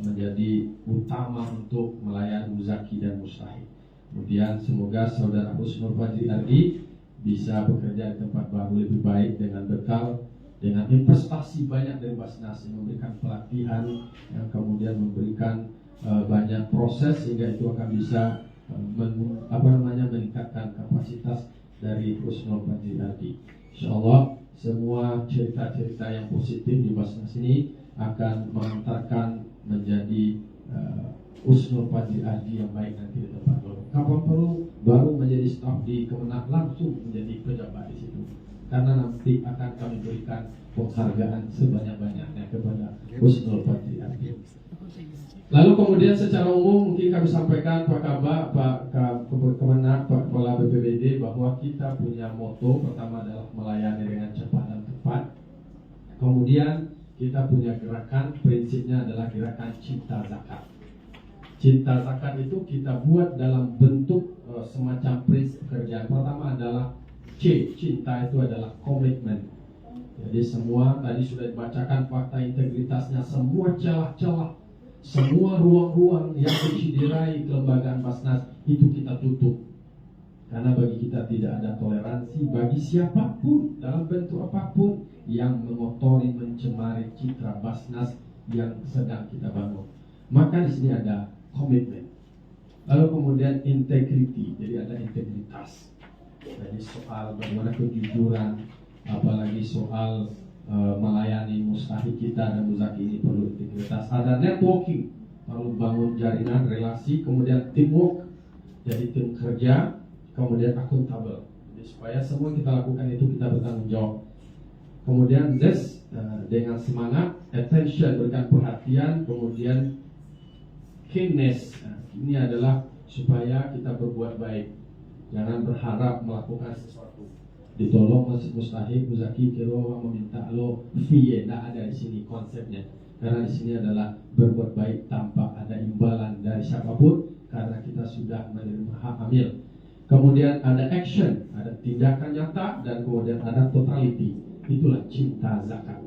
menjadi utama untuk melayani muzaki dan mustahik. Kemudian semoga saudara Husnul Fadri Ardi bisa bekerja di tempat baru lebih baik dengan bekal, dengan investasi banyak dari Basnas yang memberikan pelatihan, yang kemudian memberikan banyak proses sehingga itu akan bisa meningkatkan kapasitas dari Husnul Fadri Ardi. Insyaallah semua cerita-cerita yang positif di Basnas ini akan mengantarkan menjadi Husnul Fadri Ardi yang baik nanti di tempat baru. Kapan perlu baru menjadi staf di Kemenak langsung menjadi pejabat di situ. Karena nanti akan kami berikan penghargaan sebanyak-banyaknya kepada Husnul Fadri Ardi. Lalu kemudian secara umum mungkin kami sampaikan Pak Kabak, Pak Kemenak, Pak Kepala BPBD bahwa kita punya moto pertama adalah melayani dengan cepat dan tepat. Kemudian kita punya gerakan, prinsipnya adalah gerakan cinta zakat. Cinta zakat itu kita buat dalam bentuk semacam prinsip pekerjaan. Pertama adalah C, cinta itu adalah komitmen. Jadi semua tadi sudah dibacakan fakta integritasnya, semua celah-celah, semua ruang-ruang yang menciderai kelembagaan Basnas itu kita tutup. Karena bagi kita tidak ada toleransi bagi siapapun dalam bentuk apapun yang mengotori, mencemari citra Basnas yang sedang kita bangun. Maka di sini ada komitmen. Lalu kemudian integrity, jadi ada integritas. Jadi soal bagaimana kejujuran, apalagi soal melayani mustahik kita dan muzaki ini perlu integritas. Ada networking, perlu bangun jaringan relasi, kemudian teamwork, jadi tim kerja, kemudian akuntabel. Jadi supaya semua kita lakukan itu kita bertanggung jawab. Kemudian zest, dengan semangat, attention, berikan perhatian, kemudian keenness, ini adalah supaya kita berbuat baik. Jangan berharap melakukan sesuatu. Ditolong masih mustahik, muzaki, kiro meminta lo fee, tidak ada di sini konsepnya. Karena di sini adalah berbuat baik tanpa ada imbalan dari siapapun, karena kita sudah menerima hak amil. Kemudian ada action, ada tindakan nyata, dan kemudian ada totality. Itulah cinta zakat.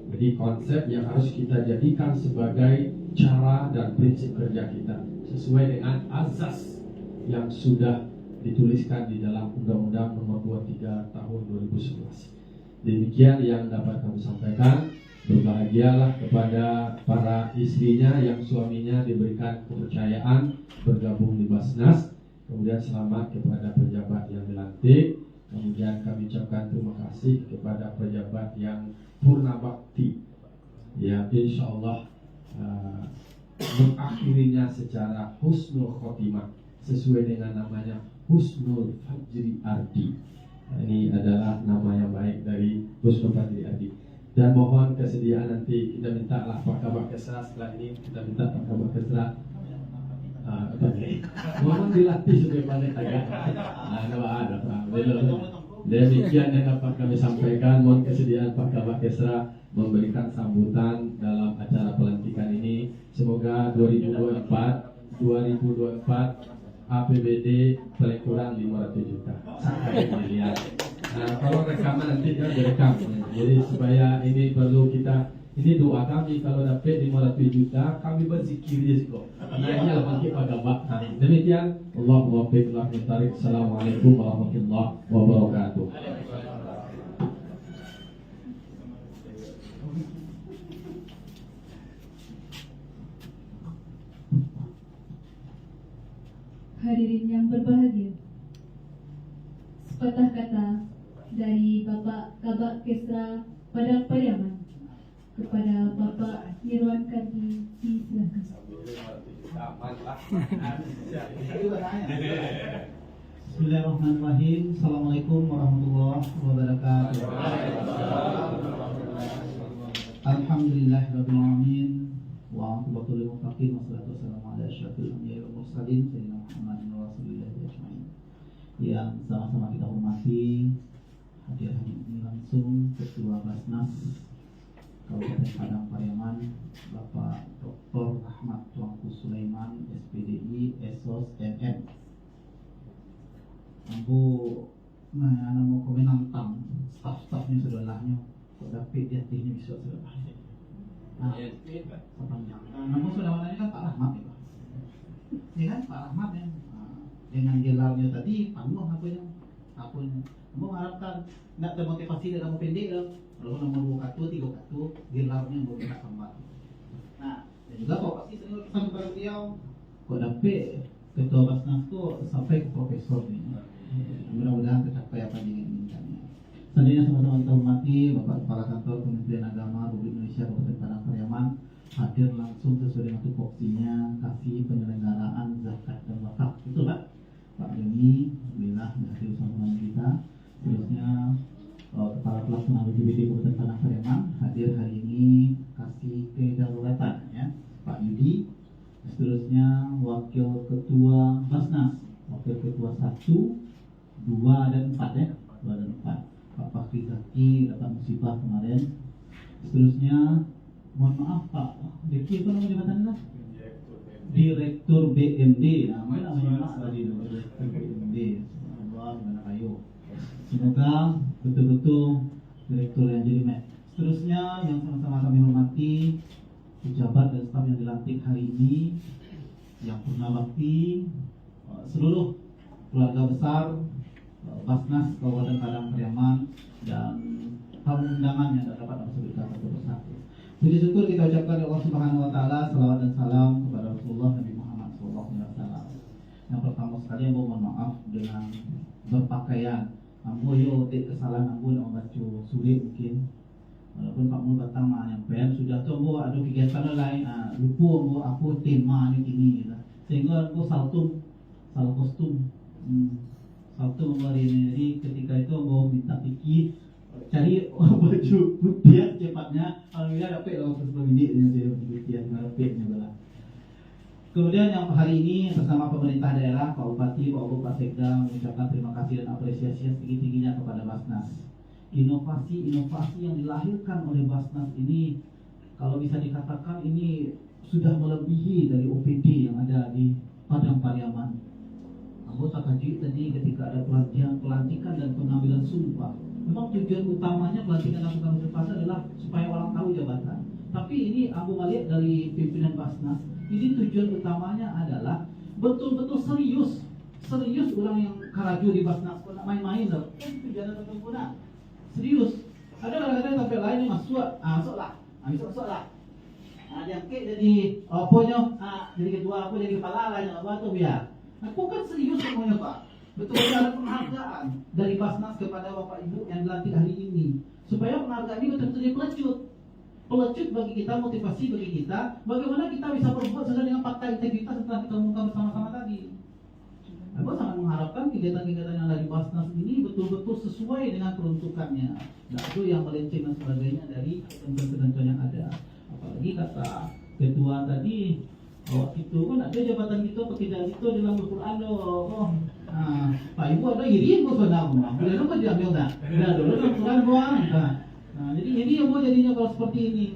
Jadi konsep yang harus kita jadikan sebagai cara dan prinsip kerja kita sesuai dengan azas yang sudah dituliskan di dalam Undang-Undang Nomor 23 Tahun 2011. Demikian yang dapat kami sampaikan. Berbahagialah kepada para istrinya yang suaminya diberikan kepercayaan bergabung di Basnas. Kemudian selamat kepada pejabat yang dilantik. Kemudian kami ucapkan terima kasih kepada pejabat yang purna bakti, yang insya Allah mengakhirinya secara husnul khotimah sesuai dengan namanya Husnul Fajri Ardi. Ini adalah nama yang baik dari Husnul Fajri Ardi. Dan mohon kesediaan nanti kita minta lah Pak Kabak Kesra, setelah ini kita minta Pak Kabak Kesra mohon dilatih supaya pandai tagak. Ada Pak. Demikian yang dapat kami sampaikan. Mohon kesediaan Pak Kabak Kesra memberikan sambutan dalam acara pelantikan ini. Semoga 2024 APBD paling kurang 500 juta. Sampai miliar. Kalau rekaman nanti kan direkam. Jadi supaya ini perlu kita, ini doa kami kalau dapat 500 juta kami berzikir di situ. Karena ini adalah Pak Kabak. Demikian. Allahumma waffiq wa tarik. Assalamualaikum warahmatullahi wabarakatuh. Hadirin yang berbahagia, sepatah kata dari Bapak Kabak Kesra Padang Pariaman kepada Bapak Nirwan Kardi, silakan. Bismillahirrahmanirrahim. Assalamualaikum warahmatullahi wabarakatuh. Alhamdulillahirabbil alamin. Wa aqibatu lil muttaqin wassalatu wassalamu ala asyrafil anbiya'i wal mursalin sayyidina Muhammadin wa rasulillahi ajmain. Yang sama-sama kita hormati, hadir ini langsung Ketua Basnas Kabupaten Padang Pariaman, Bapak Dr. Ahmad Tuanku Sulaiman, SPDI, Esos, MM. Ambo mau komen tentang staf-stafnya sudahnya, kok dapat dia teknik bisa sudah. Nah, namun sudah ini kan Pak Rahmat ya, ya kan Pak Rahmat ya, dengan gelarnya tadi panggung apanya, mau harapkan tidak termotivasi dalam pendek lah, kalau nomor 2 kartu, 3 kartu, gelarnya mau kita tambah. Nah, dan juga kok pasti sering pesan kepada beliau, kok dapat ketua Basnas tuh sampai ke profesor nih, mudah-mudahan tercapai apa yang diinginkannya. Selanjutnya sama-sama kita hormati Bapak Kepala Kantor Kementerian Agama Republik Indonesia Kabupaten Padang Pariaman, hadir langsung sesuai dengan tupoksinya kasih penyelenggaraan zakat dan wakaf. Betul Pak Deni, alhamdulillah hadir bersama kita. Terusnya Kepala Pelaksana BPBD Kabupaten Padang Pariaman hadir hari ini kasih kedaruratan ya Pak Yudi. Seterusnya Wakil Ketua Basnas, Wakil Ketua 1, 2 dan 4 ya, 2 dan 4. Pak Fakri Zaki dapat musibah kemarin. Seterusnya, mohon maaf Pak, Diki apa nama jabatannya? Direktur BMD. Namanya tadi Direktur BMD. Allah gimana kayu. Semoga betul-betul direktur yang jadi mek. Seterusnya yang sama-sama kami hormati pejabat dan staf yang dilantik hari ini, yang purna bakti, seluruh keluarga besar Basnas Kabupaten Padang Pariaman, dan tamu undangan yang dapat kami sebutkan satu persatu. Puji syukur kita ucapkan Allah Subhanahu Wa Taala, salawat dan salam kepada Rasulullah Nabi Muhammad SAW. Yang pertama sekali yang mohon maaf dengan berpakaian. Ambo yo kesalahan ambo nak baca sulit mungkin. Walaupun Pak Mul batang yang pen sudah tu ambo ada kegiatan lain, lupa ambo aku tema ni kini gitu. Sehingga ambo salah kostum. Saltum ambo hari ini. Jadi ketika itu ambo minta Piki cari baju putih cepatnya. Alhamdulillah dapat lah sebelum ini dia putih ngarepnya bala. Kemudian yang hari ini bersama pemerintah daerah, Pak Bupati, Pak Wagub, Pak Sekda mengucapkan terima kasih dan apresiasi yang setinggi-tingginya kepada Basnas. Inovasi-inovasi yang dilahirkan oleh Basnas ini, kalau bisa dikatakan ini sudah melebihi dari OPD yang ada di Padang Pariaman. Anggota kaji tadi ketika ada pelantikan dan pengambilan sumpah. Memang tujuan utamanya pelantikan dan pengambilan sumpah adalah supaya orang tahu jabatan. Tapi ini aku melihat dari pimpinan Basnas, ini tujuan utamanya adalah betul-betul serius orang yang karaju di Basnas, kok nak main-main loh. Tujuan tertentu nak serius. Ada kadang-kadang sampai lain yang masuk lah, dia kek jadi apanya, jadi ketua, aku jadi kepala lain apa tu biar. Aku kan serius semuanya Pak. Betul-betul ada penghargaan dari Basnas kepada Bapak Ibu yang dilantik hari ini, supaya penghargaan ini betul-betul pelecut bagi kita, motivasi bagi kita, bagaimana kita bisa berbuat sesuai dengan fakta integritas setelah kita umumkan bersama-sama tadi. Aku sangat mengharapkan kegiatan-kegiatan yang ada di Basnas ini betul-betul sesuai dengan peruntukannya. Nah, itu yang melenceng dan sebagainya dari ketentuan-ketentuan yang ada. Apalagi kata ketua tadi, itu kan ada jabatan kita pekerjaan itu dalam Al-Quran loh. Pak Ibu ada iri aku sudah rumah. Boleh lupa diambil dah. Dah dulu Al-Quran doang. Jadi ini yang mau jadinya kalau seperti ini.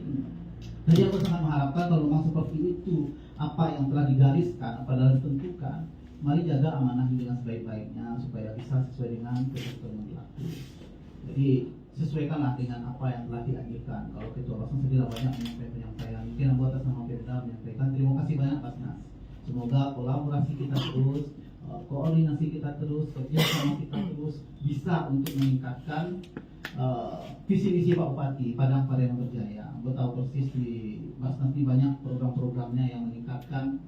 Jadi aku sangat mengharapkan kalau memang seperti itu, apa yang telah digariskan, apa yang ditentukan, mari jaga amanah dengan sebaik-baiknya supaya bisa sesuai dengan ketentuan yang berlaku. Jadi sesuaikanlah dengan apa yang telah dianjurkan. Kalau ketua Basnas sudah banyak menyampaikan, mungkin aku atas nama Pemda menyampaikan terima kasih banyak Basnas. Semoga kolaborasi kita terus, koordinasi kita terus, kerjasama kita terus bisa untuk meningkatkan visi misi Pak Bupati Padang Pariaman Berjaya. Gue tahu persis di Basnas ini banyak program-programnya yang meningkatkan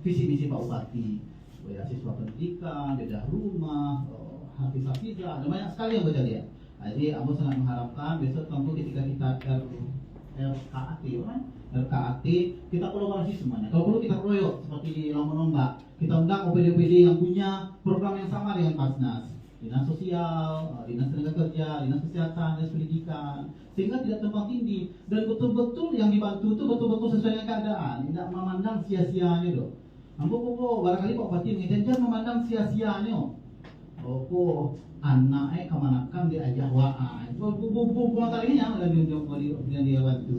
visi misi Pak Bupati, beasiswa pendidikan, bedah rumah, hafiz-hafizah, ada banyak sekali yang berjaya. Jadi aku sangat mengharapkan besok tentu ketika kita RKAT kita kolaborasi semuanya. Kalau perlu kita proyek seperti di Lomba, kita undang OPD-OPD yang punya program yang sama dengan Basnas. Dinas Sosial, Dinas Tenaga Kerja, Dinas Kesehatan, Dinas Pendidikan, sehingga tidak tumpang tindih dan betul-betul yang dibantu itu betul-betul sesuai dengan keadaan, tidak memandang sia-sianya loh. Ambo barangkali Pak Bupati mengingatkan memandang sia-sianya. Anak kemanakan diajak wa'a. Bukan tadinya ada dia bantu.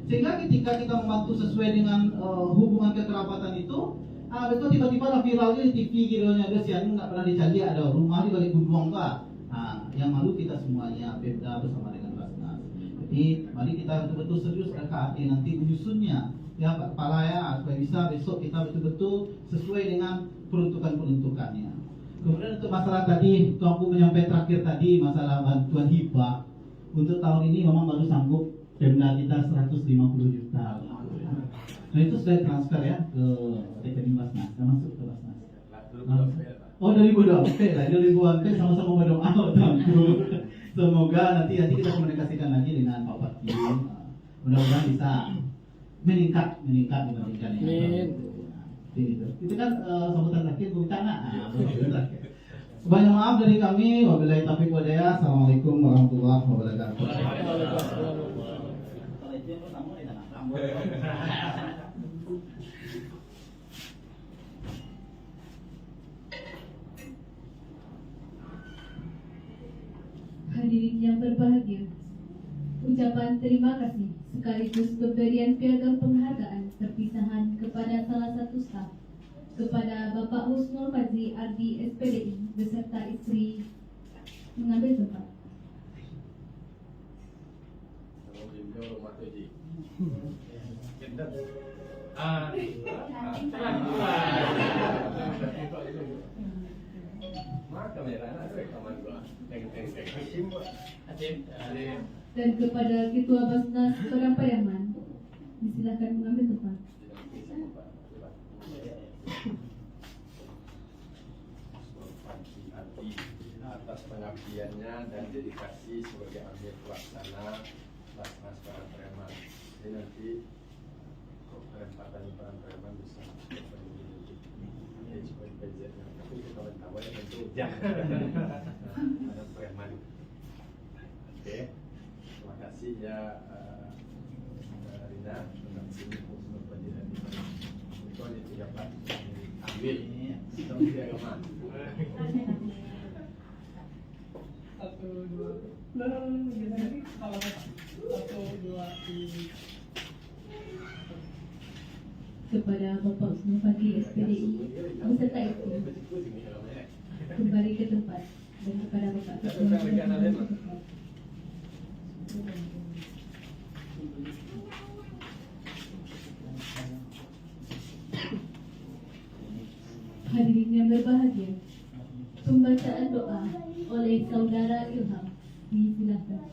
Sehingga ketika kita membantu sesuai dengan hubungan kekerabatan itu, betul tiba-tiba lah viralnya di TV gitu nya ada siang nggak pernah dicari ada rumah di balik gunung Pak. Yang malu kita semuanya Pemda bersama dengan Basnas. Jadi mari kita betul-betul serius RKAT nanti menyusunnya ya Pak Kepala ya supaya bisa besok kita betul-betul sesuai dengan peruntukannya. Kemudian untuk masalah tadi, Tuanku menyampaikan terakhir tadi masalah bantuan hibah untuk tahun ini memang baru sanggup Pemda kita 150 juta. Nah itu sudah transfer ya ke rekening Basnas, sudah masuk ke Basnas. Dari Budok, dari Budok sama-sama berdoa Tuanku. Semoga nanti kita komunikasikan lagi dengan Pak Bupati. Mudah-mudahan bisa meningkat dibandingkan yang itu kan sambutan terakhir bencana. Banyak maaf dari kami. Wabillahi taufiq wal hidayah. Assalamualaikum warahmatullahi wabarakatuh. Hadirin yang berbahagia, Ucapan terima kasih sekaligus pemberian piagam penghargaan perpisahan kepada salah satu staf kepada Bapak Husnul Fazli Ardi SPDI beserta istri mengambil tempat. Dan kepada Ketua Basnas Padang Pariaman disilakan mengambil tempat. Atas pengabdiannya dan dedikasi sebagai amir pelaksana Basnas Padang Pariaman. Jadi nanti penempatan Padang Pariaman bisa supaya PJ-nya tapi kawan-kawan yang tentu Padang Pariaman. Oke, terima kasih ya Rina tentang sini untuk pendidikan di mana. Itu ada 3 ambil sama agama. 1, 2, nanti salah 1, 2, 3. Kepada Bapak Husnul Fazli SPDI beserta istri kembali ke tempat dan kepada Bapak Ketua hadirin yang berbahagia, pembacaan doa oleh Saudara Ilham disilakan.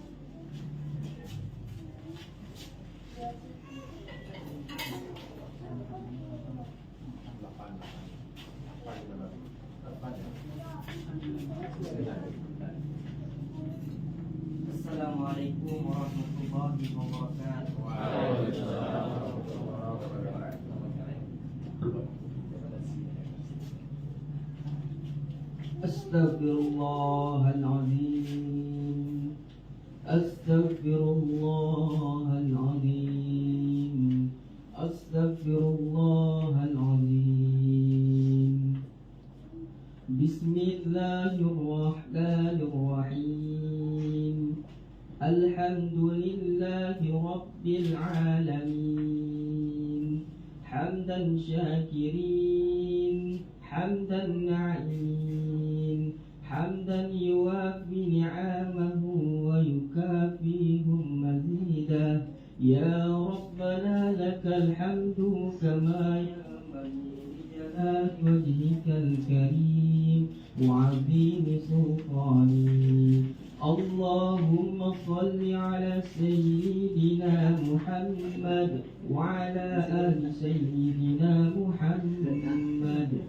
Assalamualaikum warahmatullahi wabarakatuh. Astaghfirullahaladzim. Astaghfirullahaladzim. Astaghfirullahaladzim. Bismillahirrahmanirrahim. Alhamdulillahi Rabbil Alamin. Hamdan syakirin, hamdan na'im, hamdan yuwafi ni'amahu wa yukafihum mazidah. Ya Rabbana lakal hamdu kama yanbaghi lijalali wajhikal karim wa 'azimi sultani. Allahumma salli ala sayyidina Muhammad wa ala ali sayyidina Muhammad.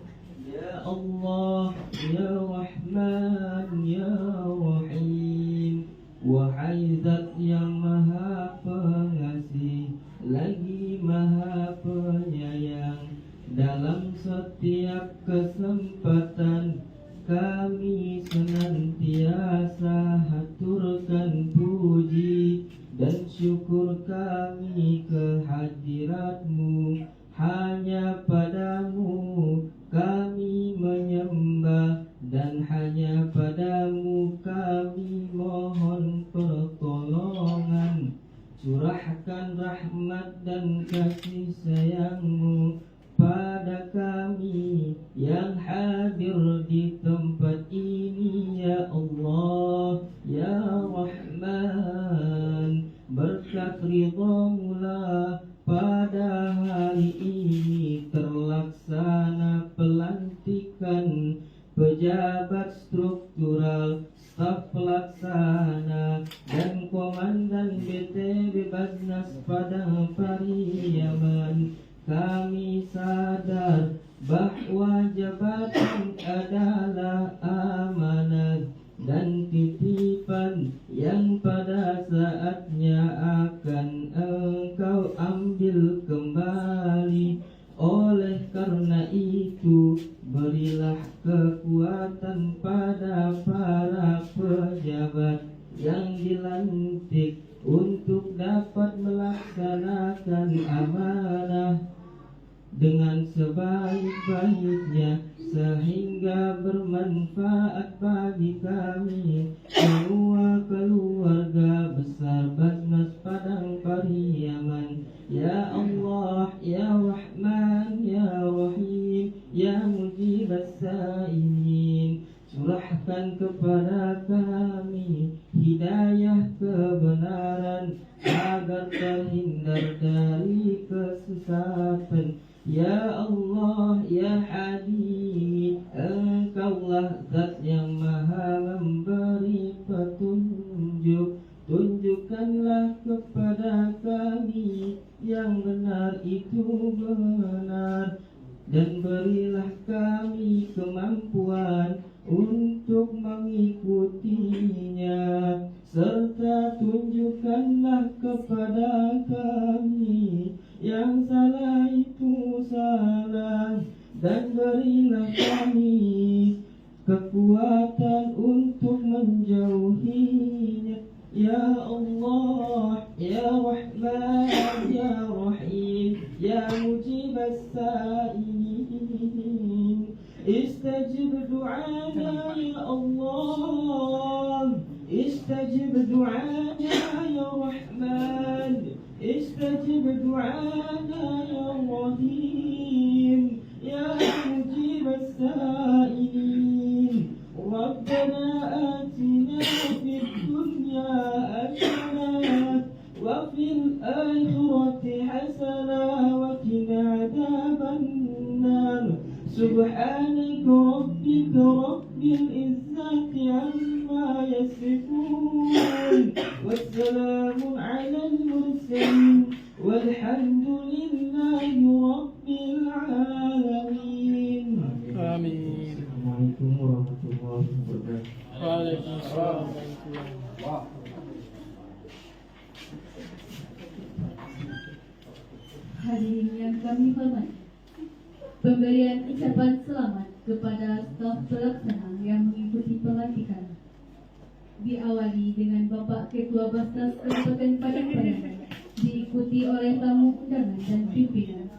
Ya Allah, ya Rahman, ya Rahim. Wahai Zat yang Maha Pengasih lagi Maha Penyayang, dalam setiap kesempatan kami senantiasa haturkan puji dan syukur kami kehadirat-Mu. Hanya Padamu kami menyembah dan hanya Padamu kami mohon pertolongan. Curahkan rahmat dan kasih sayang-Mu pada kami yang hadir di tempat ini, ya Allah, ya Rahman. Berkat ridha-Mu-lah pada hari ini terlaksana pelantikan pejabat struktural, staf pelaksana dan komandan BTB Basnas Padang Pariaman. Kami sadar bahwa jabatan adalah amanah dan titipan yang pada saatnya akan Engkau ambil kembali. Oleh karena itu, berilah kekuatan pada para pejabat yang dilantik untuk dapat melaksanakan amanah dengan sebaik-baiknya sehingga bermanfaat bagi kami semua keluarga besar Basnas kebenaran agar terhindar dari kesesatan. Ya Allah, Ya Hadi, Engkaulah Zat yang Maha memberi petunjuk. Tunjukkanlah kepada kami yang benar itu benar, dan berilah kami kemampuan untuk mengikutinya, serta tunjukkanlah kepada kami yang salah itu salah, dan berilah kami kekuatan untuk menjauhinya. Ya Allah, Ya Rahman, Ya Rahim, Ya Mujib as-sa'ilin, istajib du'ana Ya Allah, istajib du'ana Ya Rahman, istajib du'ana Ya Rahim, Ya Mujib as-sa'ilin. Rabbana atina fid dunya hasanah wa fil akhirati hasanah wa qina adzaban nar. Subhanaka rabbika rabbil izzati amma yasifun, wassalamun alal mursalin, walhamdulillahi rabbil alamin. Amin. Assalamualaikum warahmatullahi wabarakatuh. Waalaikumsalam warahmatullahi wabarakatuh. Hadirin yang kami hormati, pemberian ucapan selamat kepada staf pelaksana yang mengikuti pelantikan diawali dengan Bapak Ketua Basnas Kabupaten Padang Panjang, diikuti oleh tamu undangan dan pimpinan.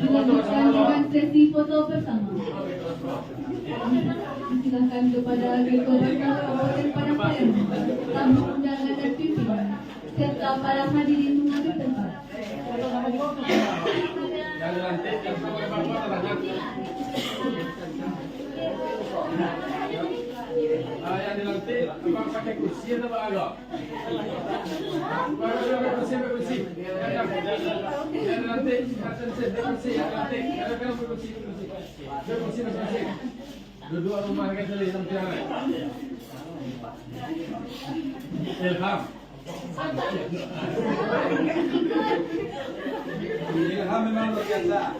Dilanjutkan dengan sesi foto bersama. Silakan kepada Ketua Basnas Kabupaten Padang Panjang, tamu undangan dan pimpinan, serta para hadirin mengambil tempat. Yang dilantik, abang pakai kursi atau apa agak? Pakai kursi. Yang dilantik, kursi yang dilantik. Ada kursi. Kursi masing-masing. Dua rumah kan tadi sampai mana? Ilham. Ilham memang luar biasa.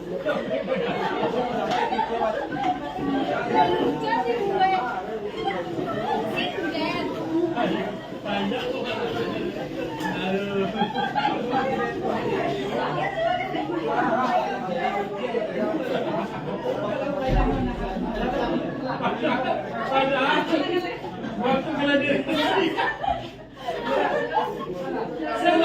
Waktu kena diri. Saya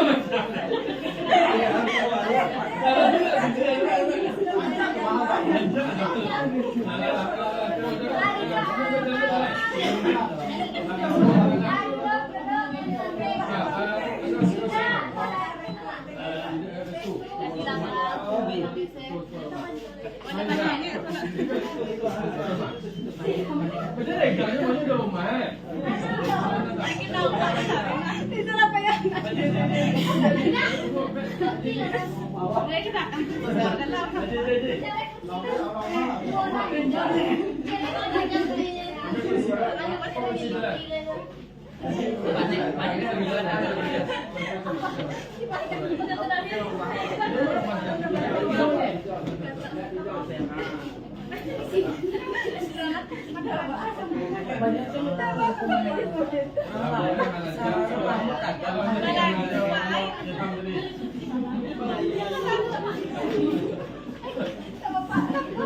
Sama Pak.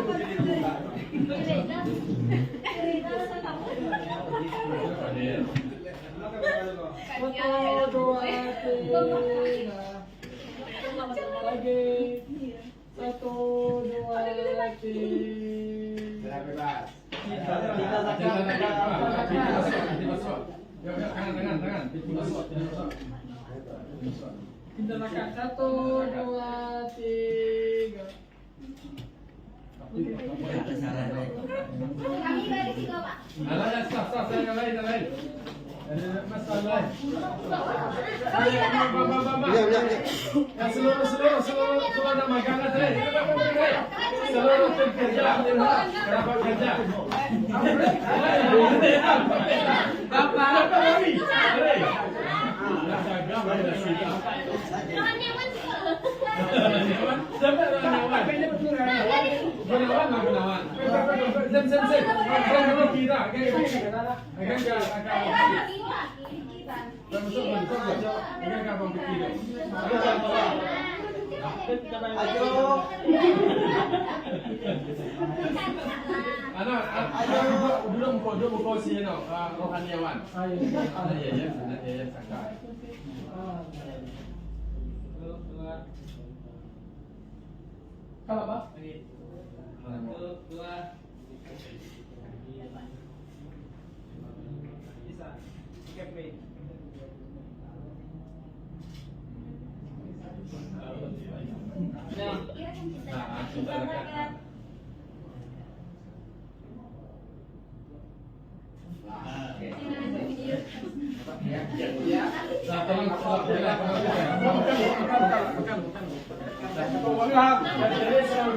Kita makan 1, 2, 3. Kami balik juga, Pak. Stop, yang lain. Ada masalah lain. Yang seluruh nama gana tadi. Seluruh tim kerja. Kenapa kerja? Apa? Belum kau sih rohaniawan. Iya, sangat. Kalau apa?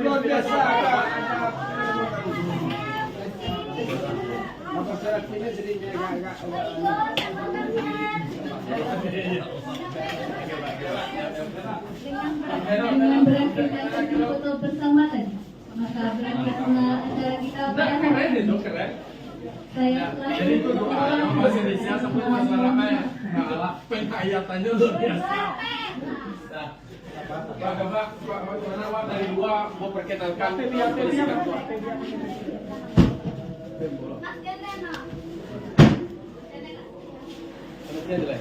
Luar biasa. Dengan berakhirkan sesi foto bersama tadi, maka berakhirlah acara kita pada hari ini. Saya telah Jadi itu doa bahasa Indonesia sampai masalah ya. Kalah penghayatannya luar biasa. Pak, dari luar mau perkenalkan sikap Tuhan. Mas Gendreno. Ini adalah